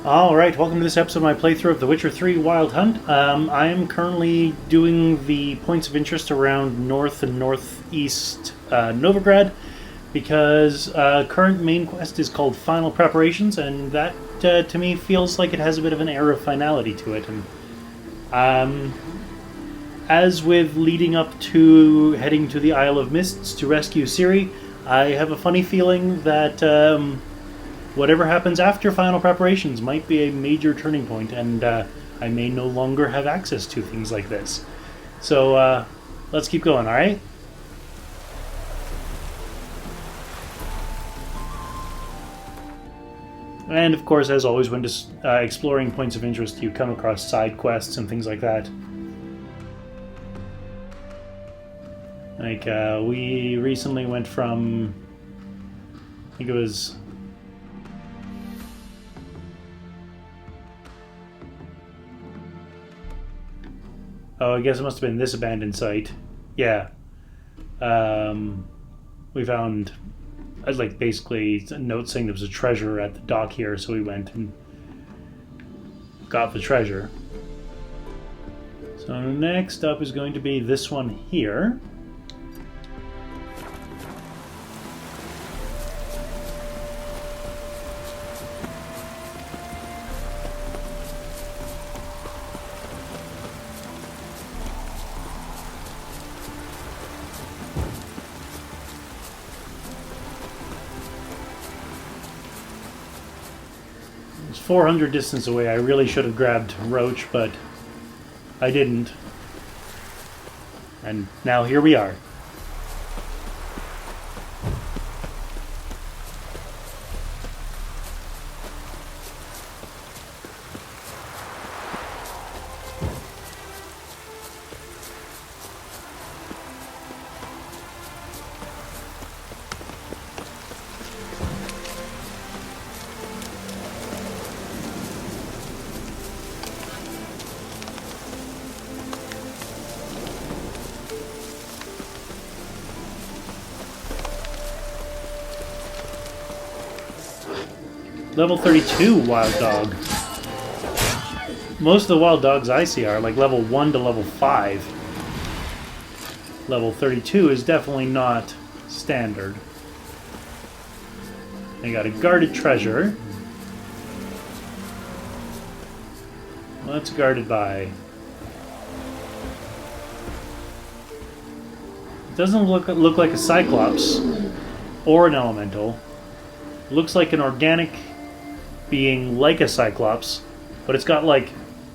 Alright, welcome to this episode of my playthrough of The Witcher 3 Wild Hunt. I am currently doing the points of interest around north and northeast Novigrad because current main quest is called Final Preparations, and that to me feels like it has a bit of an air of finality to it. And as with leading up to heading to the Isle of Mists to rescue Ciri, I have a funny feeling that whatever happens after Final Preparations might be a major turning point, and I may no longer have access to things like this. So let's keep going, alright? And of course, as always, when exploring points of interest, you come across side quests and things like that. Like, we recently went from, I think it was... Oh, I guess it must have been this abandoned site. Yeah. We found, like, basically a note saying there was a treasure at the dock here, so we went and got the treasure. So next up is going to be this one here. It's 400 distance away. I really should have grabbed Roach, but I didn't. And now here we are. Level 32 wild dog. Most of the wild dogs I see are like level 1 to level 5. Level 32 is definitely not standard. I got a guarded treasure. What's guarded by? It doesn't look like a Cyclops or an Elemental. It looks like an organic being like a Cyclops, but it's got like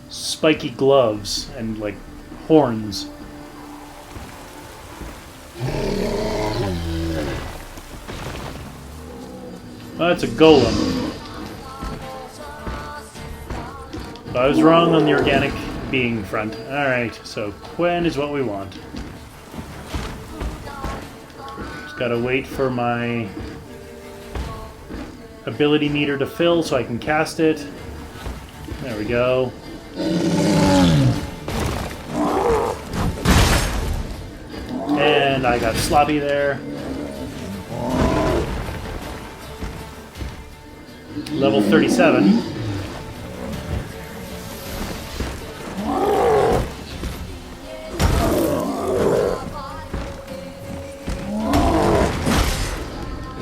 spiky gloves and like horns. Well, that's a golem. So I was wrong on the organic being front. Alright, so Quen is what we want. Just gotta wait for my ability meter to fill so I can cast it. There we go. And I got sloppy there. Level 37.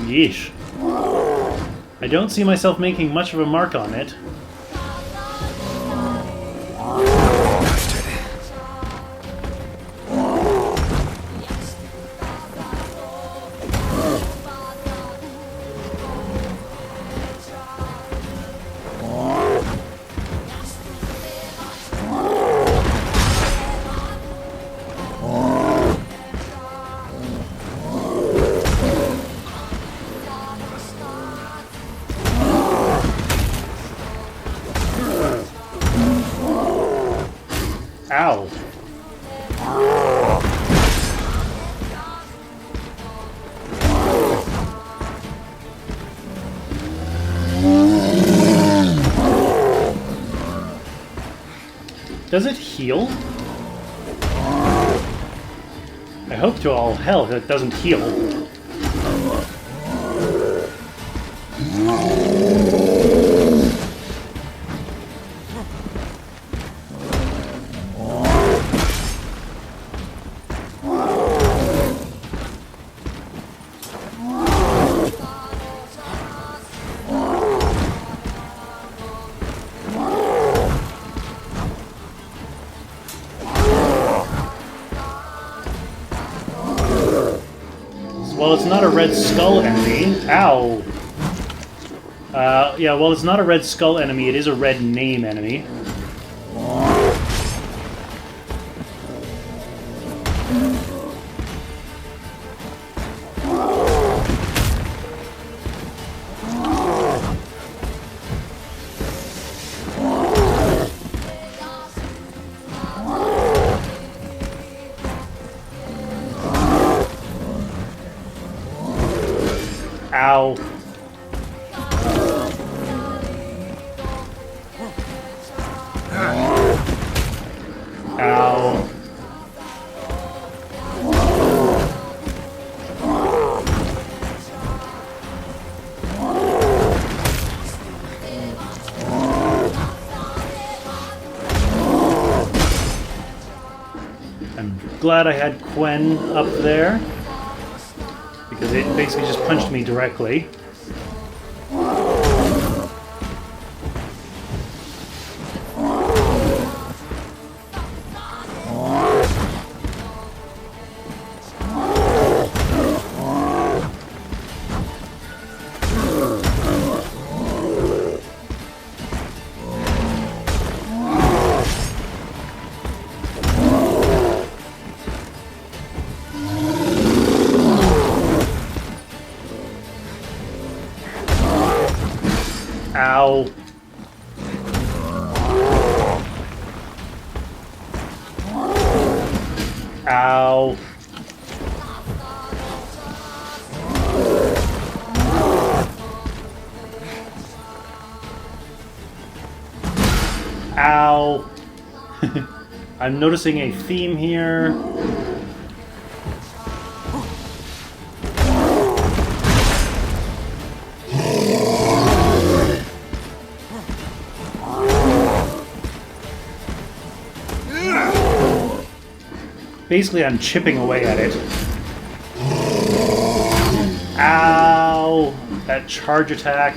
Yeesh. I don't see myself making much of a mark on it. Ow. Does it heal? I hope to all hell that it doesn't heal. Well, it's not a red skull enemy. Ow. Yeah, well, it's not a red skull enemy. It is a red name enemy. Ow. Ow. I'm glad I had Quen up there, because it basically just punched me directly. Ow. Ow. Ow. I'm noticing a theme here. Basically, I'm chipping away at it. Ow! That charge attack.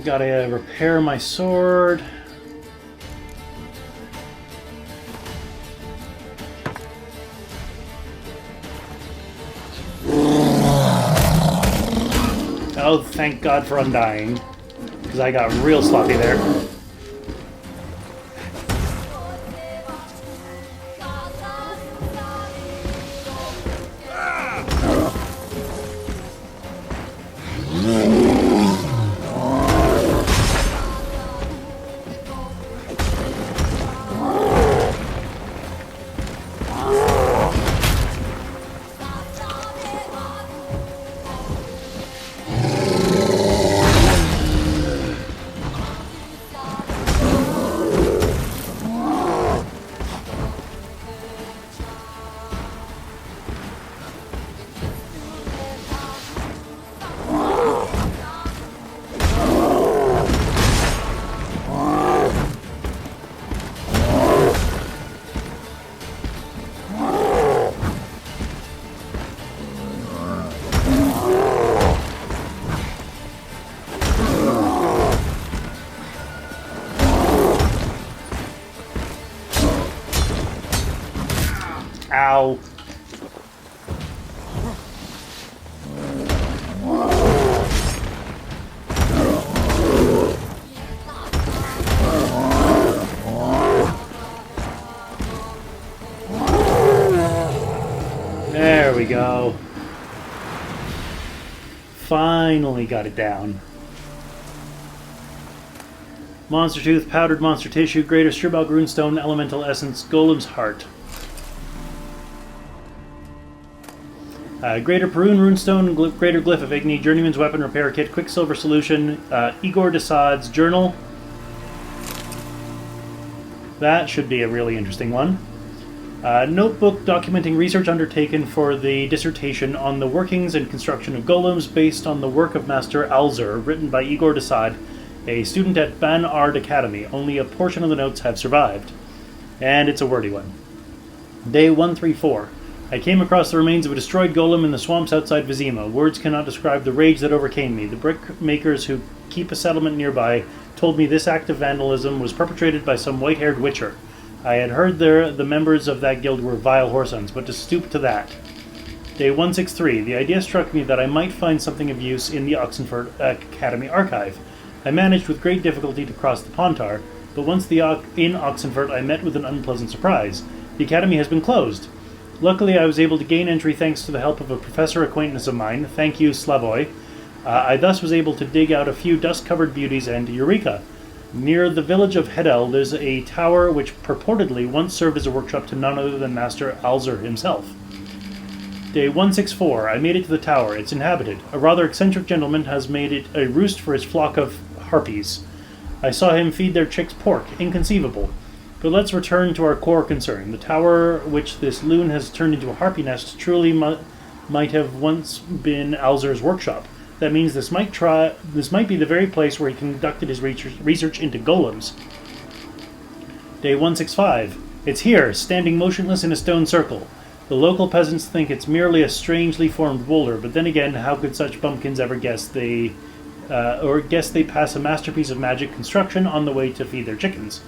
Gotta repair my sword. Oh, thank God for undying. Because I got real sloppy there. Ow. There we go. Finally got it down. Monster Tooth, Powdered Monster Tissue, Greater Stribog Runestone, Elemental Essence, Golem's Heart. Greater Perun Runestone, Greater Glyph of Igni, Journeyman's Weapon Repair Kit, Quicksilver Solution, Igor Desaad's Journal. That should be a really interesting one. Notebook documenting research undertaken for the dissertation on the workings and construction of golems based on the work of Master Alzer, written by Igor Desaad, a student at Ban Ard Academy. Only a portion of the notes have survived. And it's a wordy one. Day 134. I came across the remains of a destroyed golem in the swamps outside Vizima. Words cannot describe the rage that overcame me. The brick makers who keep a settlement nearby told me this act of vandalism was perpetrated by some white-haired witcher. I had heard the members of that guild were vile whoresons, but to stoop to that. Day 163. The idea struck me that I might find something of use in the Oxenford Academy archive. I managed with great difficulty to cross the Pontar, but once in Oxenford I met with an unpleasant surprise. The academy has been closed. Luckily, I was able to gain entry thanks to the help of a professor acquaintance of mine. Thank you, Slavoy. I thus was able to dig out a few dust-covered beauties and Eureka! Near the village of Hedel, there's a tower which purportedly once served as a workshop to none other than Master Alzer himself. Day 164. I made it to the tower. It's inhabited. A rather eccentric gentleman has made it a roost for his flock of harpies. I saw him feed their chicks pork. Inconceivable. But let's return to our core concern. The tower which this loon has turned into a harpy nest truly might have once been Alzer's workshop. That means this might be the very place where he conducted his research into golems. Day 165. It's here, standing motionless in a stone circle. The local peasants think it's merely a strangely formed boulder, but then again, how could such bumpkins ever guess they pass a masterpiece of magic construction on the way to feed their chickens?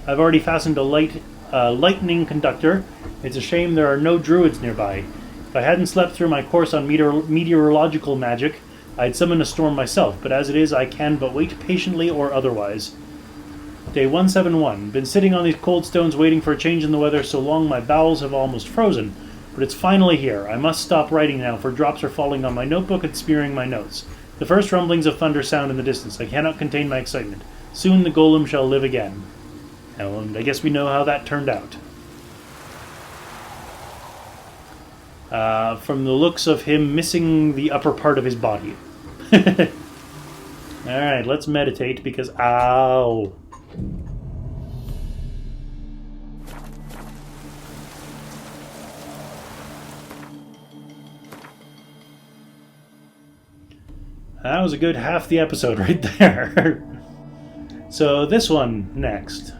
I've already fastened a lightning conductor. It's a shame there are no druids nearby. If I hadn't slept through my course on meteorological magic, I'd summon a storm myself, but as it is, I can but wait patiently or otherwise. Day 171. Been sitting on these cold stones waiting for a change in the weather so long my bowels have almost frozen. But it's finally here. I must stop writing now, for drops are falling on my notebook and smearing my notes. The first rumblings of thunder sound in the distance. I cannot contain my excitement. Soon the golem shall live again. And I guess we know how that turned out. From the looks of him missing the upper part of his body. Alright, let's meditate because... Ow! That was a good half the episode right there. So this one next.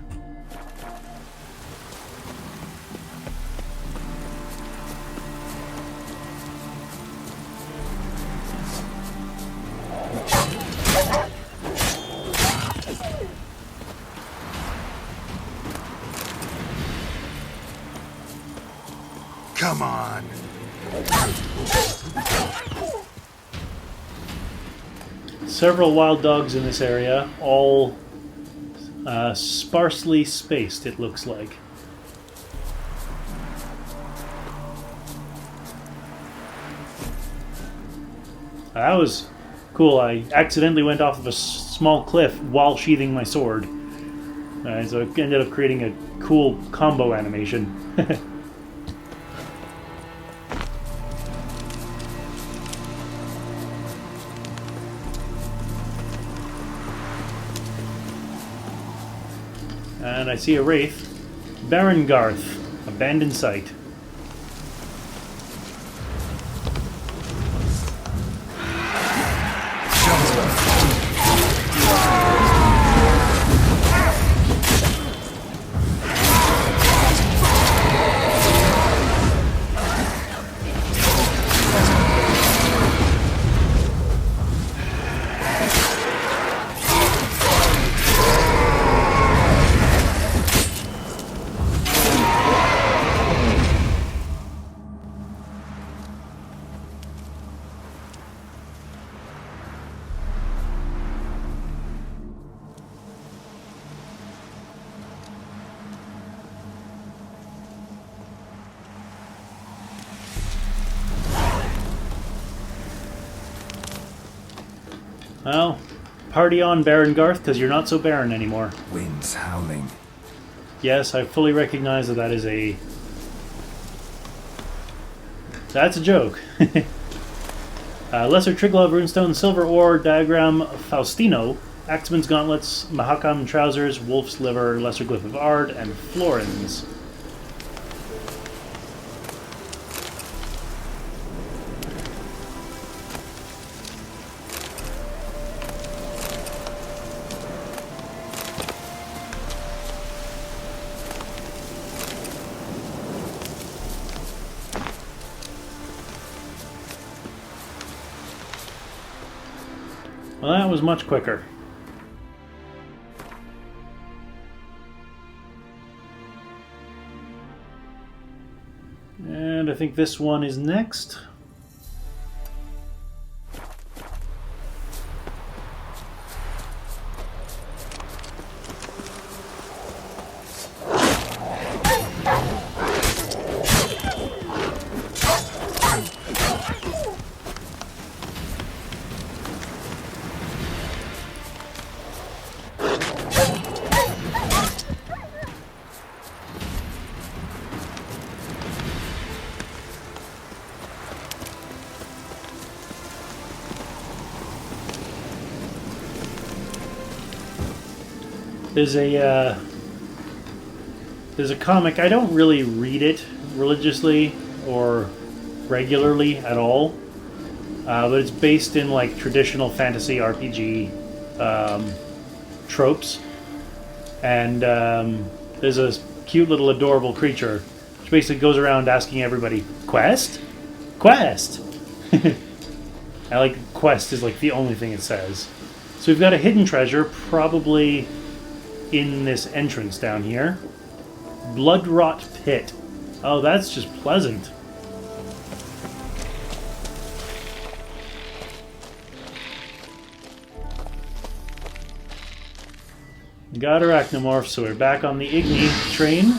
Come on. Several wild dogs in this area, all sparsely spaced, it looks like. That was cool. I accidentally went off of a small cliff while sheathing my sword. So it ended up creating a cool combo animation. And I see a wraith. Baron Garth, abandoned site. Well, party on, Baron Garth, because you're not so barren anymore. Winds howling. Yes, I fully recognize that is a... That's a joke. Lesser Triglav Runestone, Silver Ore, Diagram Faustino, Axeman's Gauntlets, Mahakam Trousers, Wolf's Liver, Lesser Glyph of Ard, and Florins. Well, that was much quicker. And I think this one is next. There's a comic. I don't really read it religiously or regularly at all, but it's based in like traditional fantasy RPG tropes, and there's a cute little adorable creature which basically goes around asking everybody, "Quest? Quest!" I like quest is like the only thing it says. So we've got a hidden treasure, probably in this entrance down here. Bloodrot Pit. Oh, that's just pleasant. Got Arachnomorph, so we're back on the Igni train.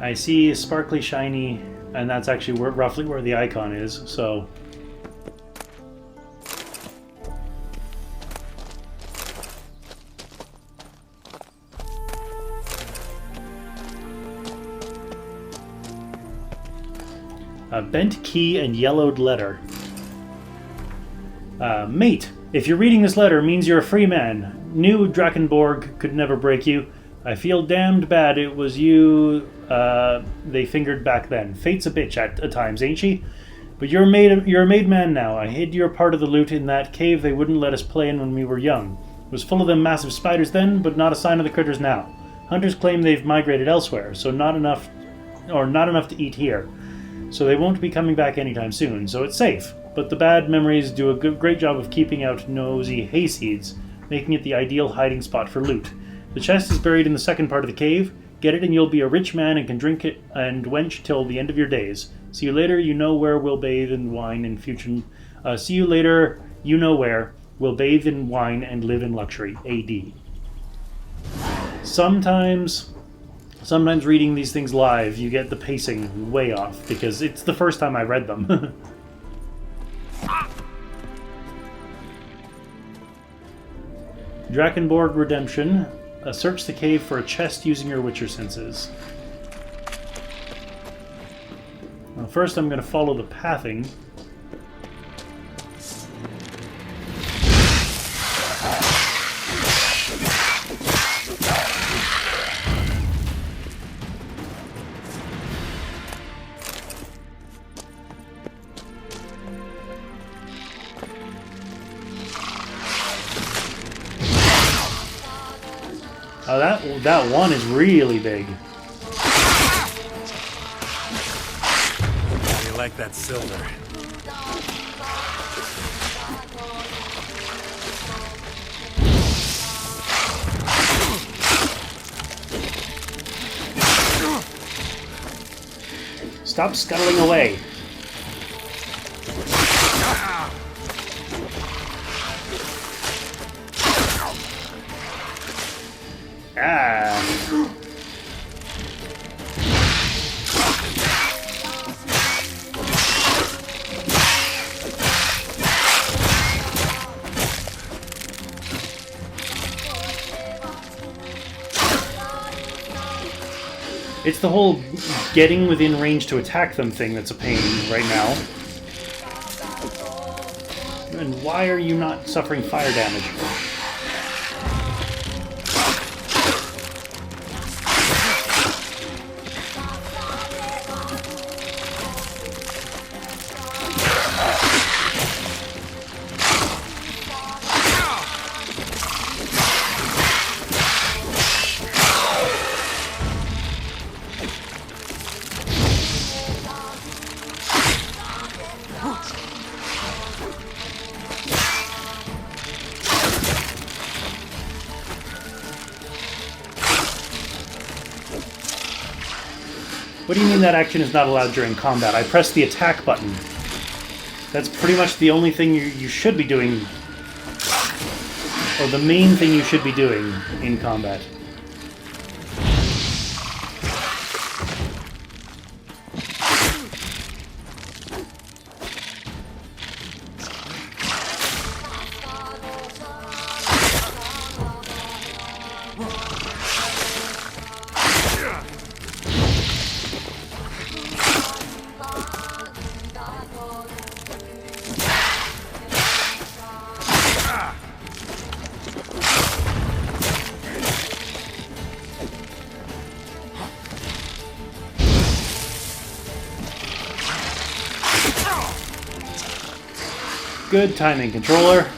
I see sparkly shiny, and that's actually roughly where the icon is, so... Bent key and yellowed letter. Mate, if you're reading this letter, it means you're a free man. Knew Drakenborg could never break you. I feel damned bad it was you they fingered back then. Fate's a bitch at times, ain't she? But you're a made man now. I hid your part of the loot in that cave they wouldn't let us play in when we were young. It was full of them massive spiders then, but not a sign of the critters now. Hunters claim they've migrated elsewhere, so not enough to eat here. So they won't be coming back anytime soon, so it's safe. But the bad memories do a great job of keeping out nosy hayseeds, making it the ideal hiding spot for loot. The chest is buried in the second part of the cave. Get it and you'll be a rich man and can drink it and wench till the end of your days. See you later, you know where we'll bathe in wine in future. See you later, you know where we'll bathe in wine and live in luxury. AD. Sometimes reading these things live, you get the pacing way off because it's the first time I read them. Drakenborg Redemption. Search the cave for a chest using your Witcher senses. Well, first I'm going to follow the pathing. Oh, that one is really big. How do you like that silver? Stop scuttling away. Ah. It's the whole getting within range to attack them thing that's a pain right now. And why are you not suffering fire damage? What do you mean that action is not allowed during combat? I pressed the attack button. That's pretty much the only thing you should be doing, or the main thing you should be doing in combat. Good timing, controller.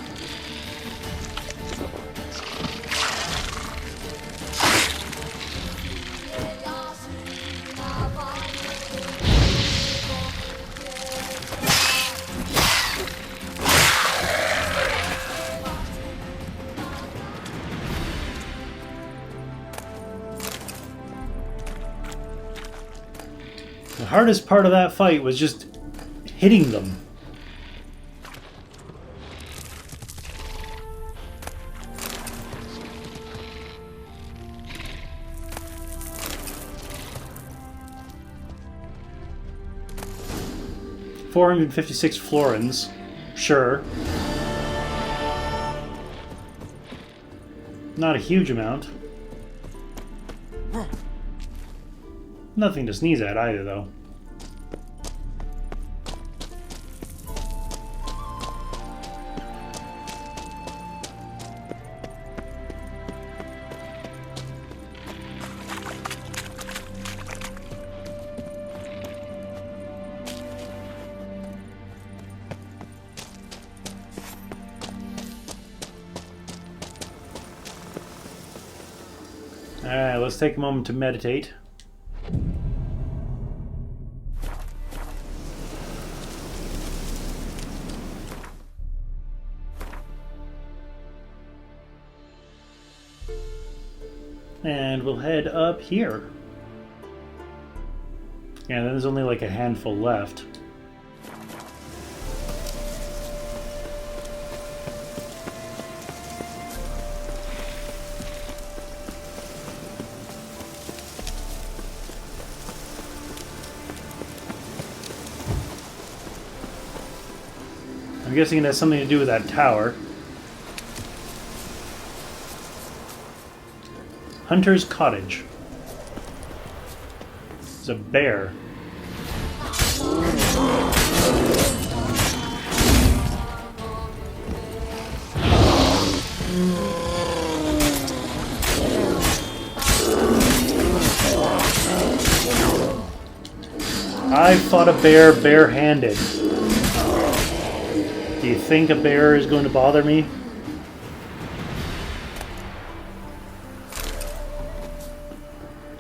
The hardest part of that fight was just hitting them. $456 florins. Sure. Not a huge amount. Nothing to sneeze at either, though. Alright, let's take a moment to meditate. And we'll head up here. Yeah, there's only like a handful left. I'm guessing it has something to do with that tower. Hunter's Cottage. It's a bear. I fought a bear barehanded. Do you think a bear is going to bother me?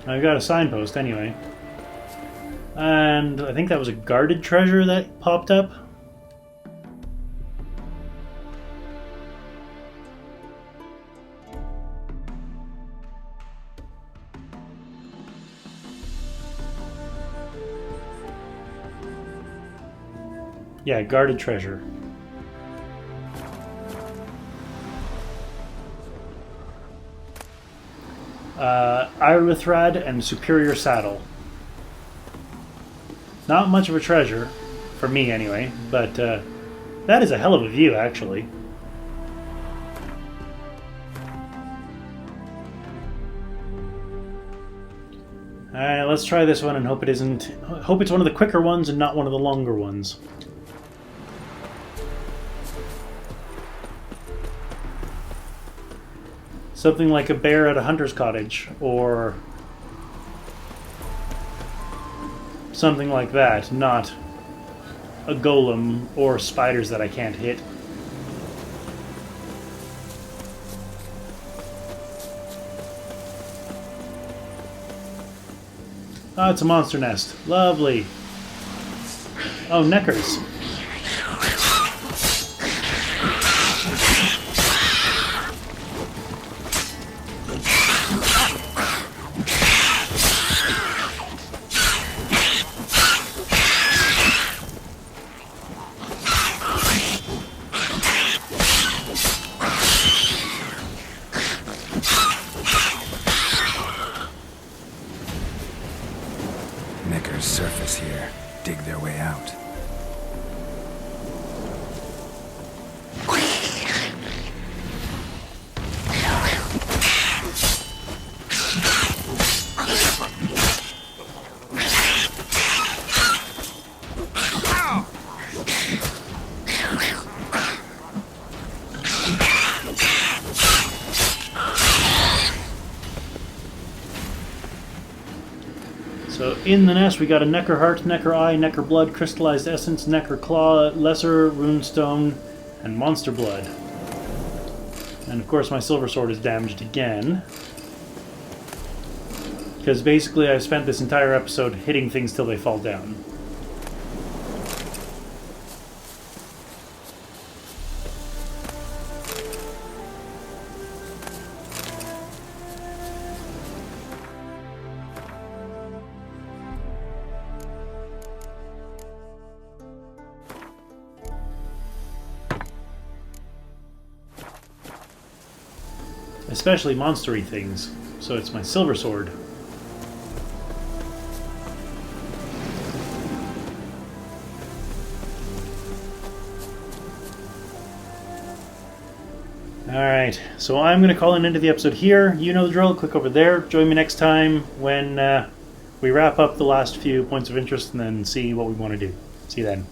I've got a signpost anyway. And I think that was a guarded treasure that popped up. Yeah, guarded treasure. Irithrad and Superior Saddle. Not much of a treasure, for me anyway, but that is a hell of a view, actually. Alright, let's try this one and hope it isn't. Hope it's one of the quicker ones and not one of the longer ones. Something like a bear at a hunter's cottage, or something like that, not a golem or spiders that I can't hit. Oh, it's a monster nest. Lovely. Oh, neckers. Surface here, dig their way out. So in the nest we got a Necker Heart, Necker Eye, Necker Blood, Crystallized Essence, Necker Claw, Lesser Runestone, and Monster Blood. And of course my Silver Sword is damaged again. Because basically I've spent this entire episode hitting things till they fall down. Especially monstery things, so it's my Silver Sword. Alright, so I'm going to call an end to the episode here. You know the drill, click over there. Join me next time when we wrap up the last few points of interest and then see what we want to do. See you then.